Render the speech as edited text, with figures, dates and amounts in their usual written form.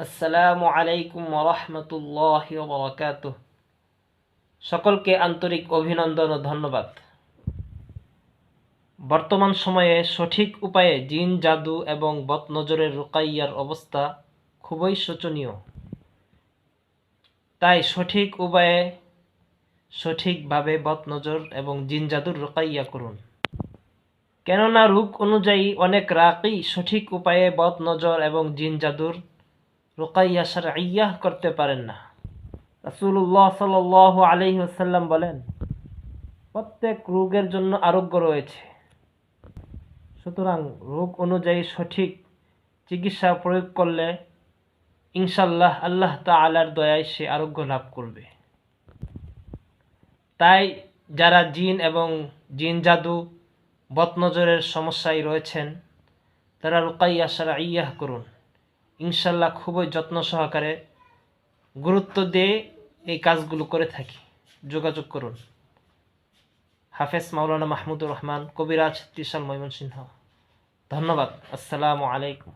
আসসালামু আলাইকুম ওয়া রাহমাতুল্লাহি ওয়া বারাকাতুহু। সকলকে আন্তরিক অভিনন্দন ও ধন্যবাদ। বর্তমান সময়ে সঠিক উপায়ে জিন জাদু এবং বদনজরের রুকাইয়ার অবস্থা খুবই শোচনীয়। তাই সঠিক উপায়ে সঠিকভাবে বদনজর এবং জিন জাদুর রুকাইয়া করুন। কেননা রূপ অনুযায়ী অনেক রাকি সঠিক উপায়ে বদনজর এবং জিন জাদুর রুকাইয়া শারঈয়া করতে পারেন না। রাসূলুল্লাহ সাল্লাল্লাহু আলাইহি ওয়াসাল্লাম বলেন, প্রত্যেক রোগের জন্য আরোগ্য রয়েছে। সুতরাং রোগ অনুযায়ী সঠিক চিকিৎসা প্রয়োগ করলে ইনশাআল্লাহ আল্লাহ তাআলার দয়ায় সে আরোগ্য লাভ করবে। তাই যারা জিন এবং জিন জাদু বদনজরের সমস্যায় রয়েছেন তারা রুকাইয়া শারঈয়া করুন। ইনশাআল্লাহ খুবই যত্ন সহকারে গুরুত্ব দিয়ে এই কাজগুলো করে থাকি। যোগাযোগ করুন। হাফেজ মাওলানা মাহমুদুর রহমান, কবিরাজ, ত্রিশাল, ময়মনসিংহ। ধন্যবাদ। আসসালামু আলাইকুম।